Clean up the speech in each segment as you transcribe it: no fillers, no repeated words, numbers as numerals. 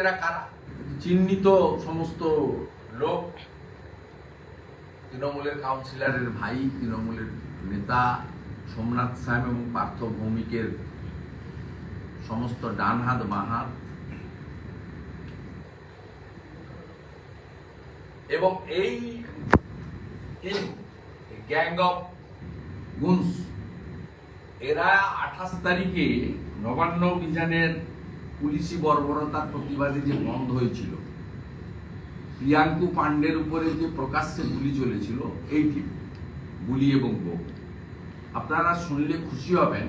এরা কারা? চিহ্নিত সমস্ত লোক, তৃণমূলের কাউন্সিলরের ভাই, তৃণমূলের নেতা সোমনাথ শ্যাম এবং পার্থ ভৌমিকের সমস্ত ডান হাত বাঁ হাত, এবং এই গ্যাং অফ গুনস এরা 28 তারিখে নবান্ন অভিযানের পুলিশি বর্বরতার প্রতিবাদে যে বন্ধ হয়েছিল, প্রিয়াঙ্কু পান্ডের উপরে যে প্রকাশ্যে গুলি চলেছিল, এই টিম গুলি এবং বোম, আপনারা শুনলে খুশি হবেন,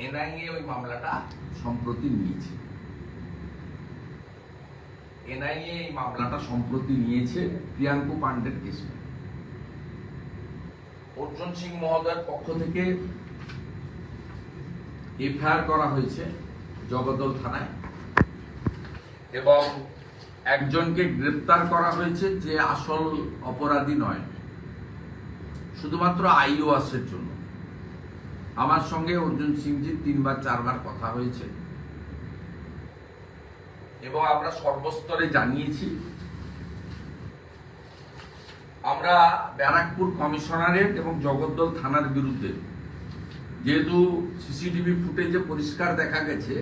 এনআইএ ওই মামলাটা সম্প্রতি নিয়েছে। এনআইএ এই মামলাটা সম্প্রতি নিয়েছে প্রিয়াঙ্কু পান্ডের কেসে। অর্জুন সিং মহোদয়ের পক্ষ থেকে এফআইআর করা হয়েছে জগদ্দল থানায়, এবং একজনকে গ্রেপ্তার করা হয়েছে যে আসল অপরাধী নয়, শুধুমাত্র আইওয়াসের জন্য। আমার সঙ্গে অর্জুন সিংজির 3-4বার কথা হয়েছে এবং আমরা সর্বস্তরে জানিয়েছি। আমরা ব্যারাকপুর কমিশনারেট এবং জগদ্দল থানার বিরুদ্ধে, যেহেতু সিসিটিভি ফুটেজে পরিষ্কার দেখা গেছে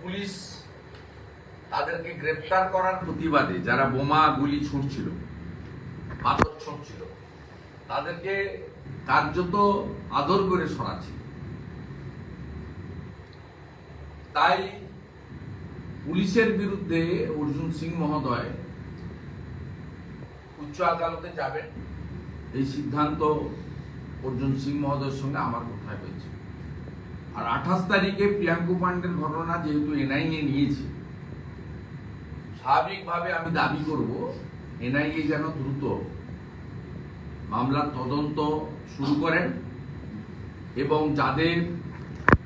পুলিশ তাদেরকে গ্রেপ্তার করার প্রতিবাদে যারা বোমা গুলি ছুঁড়ছিল, পাথর ছুঁড়ছিল, তাদেরকে কার্যত আদর করে সরাচ্ছিল। তাই পুলিশের বিরুদ্ধে অর্জুন সিং মহোদয় উচ্চ আদালতে যাবেন, এই সিদ্ধান্ত অর্জুন সিং মহোদয়ের সঙ্গে আমার কথা হয়েছে। আর 28 তারিখে প্রিয়াঙ্কু পান্ডের ঘটনা যেহেতু এনআইএ নিয়েছে, স্বাভাবিকভাবে আমি দাবি করব এনআইএ যেন দ্রুত মামলার তদন্ত শুরু করেন এবং যাদের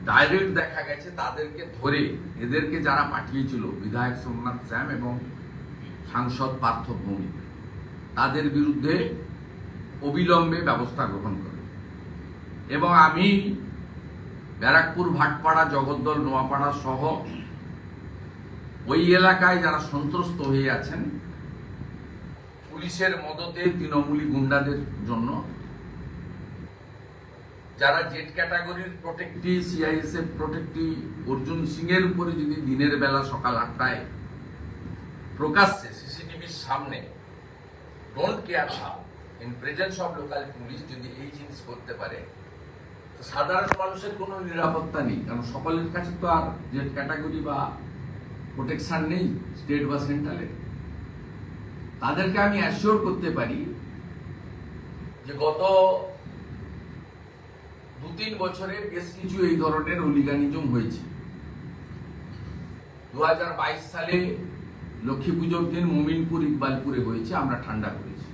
ডাইরেক্ট দেখা গেছে তাদেরকে ধরে, এদেরকে যারা পাঠিয়েছিল বিধায়ক সোমনাথ শ্যাম এবং সাংসদ পার্থ ভৌমিক, তাদের বিরুদ্ধে অবিলম্বে ব্যবস্থা গ্রহণ করে। এবং আমি ব্যারাকপুর, ভাটপাড়া, জগদ্দল, নোয়াপাড়া সহ ওই এলাকায় যারা সন্ত্রস্ত হয়ে আছেন পুলিশের মদতে, তৃণমূলী গুন্ডাদের জন্য, যারা জেড ক্যাটাগরির প্রোটেক্টি, সিআইএসএফ প্রোটেক্টি অর্জুন সিং এর উপরে যদি দিনের বেলা সকাল 8টায় প্রকাশ্যে সিসিটিভির সামনে don't care how in presence of local police যদি এই জিনিস করতে পারে, সাধারণ মানুষের কোনো নিরাপত্তা নেই। কারণ সকলের কাছে তো আর জেড ক্যাটাগরি বা প্রোটেকশন নেই স্টেট বা সেন্ট্রালে। তাদেরকে আমি অ্যাসিওর করতে পারি যে গত 2-3 বছরে বেশ কিছু এই ধরনের হুলিগানিজম হয়েছে। 2022 সালে লক্ষ্মী পুজোর দিন মোমিনপুর, ইকবালপুরে হয়েছে, আমরা ঠান্ডা করেছি।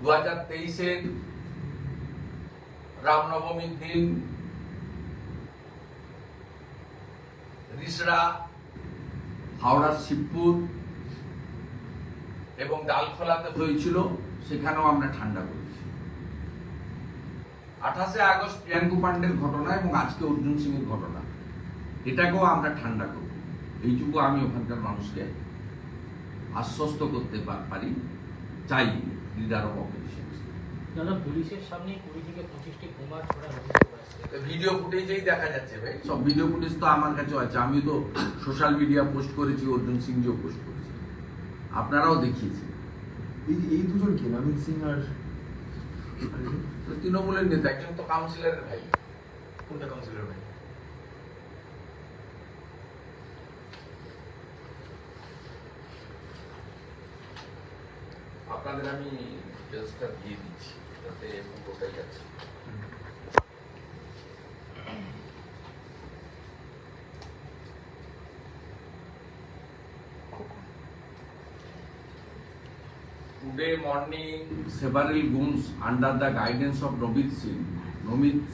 2023-এর রামনবমীর দিন রিসড়া, হাওড়ার শিবপুর এবং ডালখোলাতে হয়েছিল, সেখানেও আমরা ঠান্ডা করেছি। 28শে আগস্ট প্রিয়াঙ্কু পান্ডের ঘটনা এবং আজকে অর্জুন সিং এর ঘটনা, এটাকেও আমরা ঠান্ডা করব, এইটুকু আমি ওখানকার মানুষকে আশ্বস্ত করতে পারি, চাই লিডার অফ অপোজিশন। দাদা, পুলিশের সামনে 20 থেকে 25টি বোমা ছোড়া ভিডিও ফুটেজেই দেখা যাচ্ছে ভাই, সব ভিডিও ফুটেজ তো আমার কাছেও আছে, আমি তো সোশ্যাল মিডিয়া পোস্ট করেছি, অর্জুন সিং জিও পোস্ট করেছি, আপনারাও দেখিয়েছেন। এই দুজন কি, নমিত সিং আর তৃণমূলের নেতা, একজন তো কাউন্সিলরের ভাই। কোনটা কাউন্সিলর ভাই? আপনাদের আমি রেজিস্টার দিয়ে দিচ্ছি যাতে কোথায় যাচ্ছে। Today morning, several goons under the guidance of Nomit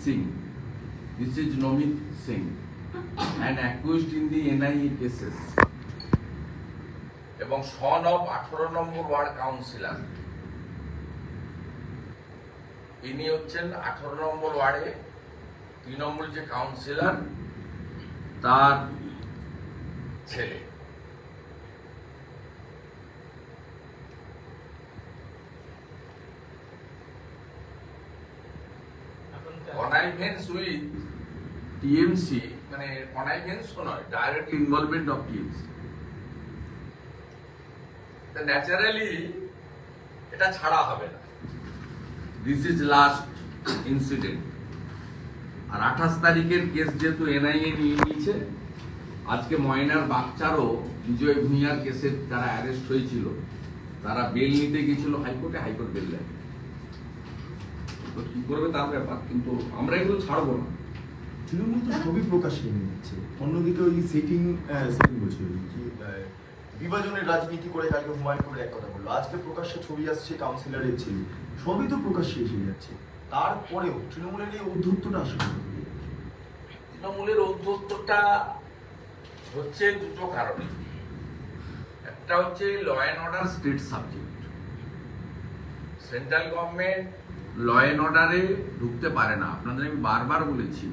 Singh, this is Nomit Singh, and accused in the NIA cases, এবং son of 18 number ward councillor, ইনি হচ্ছেন 18 নম্বর ওয়ার্ডে তৃণমূল যে কাউন্সিলর তার ছেলে। এখন connivance with TMC, মানে connivance ও নয়, direct involvement of TMC, naturally এটা ছাড়া হবে না। This is last incident. আর 28 তারিখের কেস যেহেতু এনআইএ নিয়ে নিয়েছে, আজকে ময়নার বাচ্চারও বিজয় ভূঁইয়ার কেসের যারা অ্যারেস্ট হয়েছিল তারা বেল নিতে গেছিল হাইকোর্টে, হাইকোর্ট বেল দেয়। তো কি করবে তার ব্যাপার, কিন্তু আমরা এগুলো ছাড়বো না। তৃণমূল তো সবই প্রকাশ্যে এনে দিচ্ছে, অন্যদিকে ওই সেটিং বলছে ওই কি বিভাজনের রাজনীতি করে কালকে হুমায়ুন করে এক কথা বললো, আজকে প্রকাশ্যে ছবি আসছে কাউন্সিলরের ছেলে, সবই তো প্রকাশ্যে এসে যাচ্ছে। তারপরেও তৃণমূলের এই ঔদ্ধত্যটা আসলে তৃণমূলের ঔদ্ধত্যটা হচ্ছে দুটো কারণে। একটা হচ্ছে law and order state subject. Central government law and অর্ডারে ঢুকতে পারে না। আপনাদের আমি বারবার বলেছি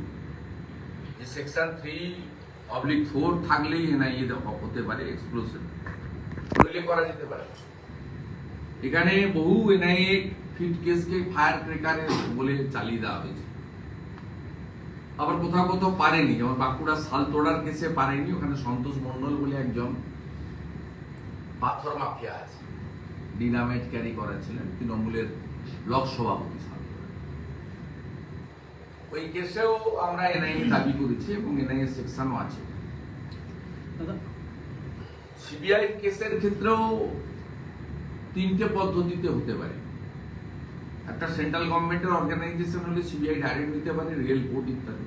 যে সেকশন 3/4 থাকলেই এনআইএ হতে পারে এক্সপ্লোসিভ, নইলে করা যেতে পারে। এখানে বহু এনআইএ ফিট কেসকে ফায়ার ক্রেকারে বলে চালিয়ে দেওয়া হয়েছে। আবার কোথাও কোথাও পারেনি, যেমন বাঁকুড়া সালতোড়ার কেসে পারেনি, ওখানে সন্তোষ মণ্ডল বলে একজন পাথর মাফিয়া আছে, ডিনামাইট ক্যারি করেছিলেন, তৃণমূলের ব্লক সভাপতি সালতোড়া। ওই কেসেও আমরা এনআইএ দাবি করেছি এবং এনআইএ সেকশনও আছে। সিবিআই কেসের ক্ষেত্রেও 3টে পদ্ধতিতে হতে পারে। একটা সেন্ট্রাল গভর্নমেন্টের অর্গানাইজেশন হলে সিবিআই ডাইরেক্ট নিতে পারে, রেল কোর্ট ইত্যাদি।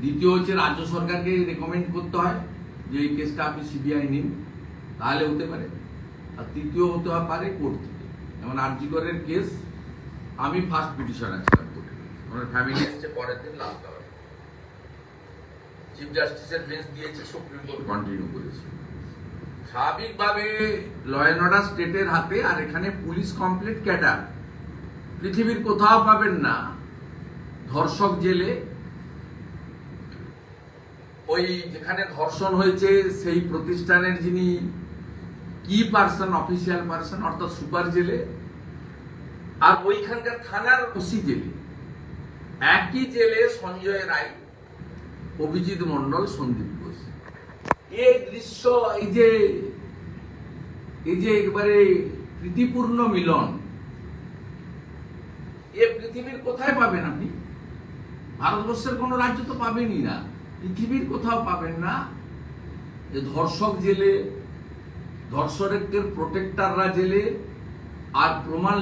দ্বিতীয় হচ্ছে রাজ্য সরকারকে রেকমেন্ড করতে হয় যে এই কেসটা আপনি সিবিআই নিন, তাহলে হতে পারে। আর তৃতীয় হতে পারে কোর্ট থেকে। যেমন আরজি করের কেস আমি ফার্স্ট পিটিশনার ছিলাম কোর্টে, আমার ফ্যামিলি এসছে পরের দিন, লাস্ট আওয়ার চিফ জাস্টিসের বেঞ্চ দিয়েছে, সুপ্রিম কোর্ট কন্টিনিউ করেছে। স্বাভাবিকভাবে ল অ্যান্ড অর্ডার স্টেটের হাতে, আর এখানে পুলিশ কমপ্লিট ক্যাডার। পৃথিবীর কোথাও পাবেন না ধর্ষক জেলে ওই যেখানে ধর্ষণ হয়েছে সেই প্রতিষ্ঠানের যিনি কি পার্সন, অফিসিয়াল পার্সন অর্থাৎ সুপার জেলে, আর ওইখানকার থানার ওসি জেলে। একই জেলে সঞ্জয় রায়, অভিজিৎ মন্ডল, সন্দীপ ঘোষ। এই দৃশ্য, এই যে একবারে প্রীতিপূর্ণ মিলন, এ পৃথিবীর কোথায় পাবেন আপনি? ভারতবর্ষের কোন রাজ্য তো পাবেনই না, পৃথিবীর কোথাও পাবেন না। যে ধর্ষক জেলে, ধর্ষকের প্রোটেক্টররা জেলে, আর প্রমাণ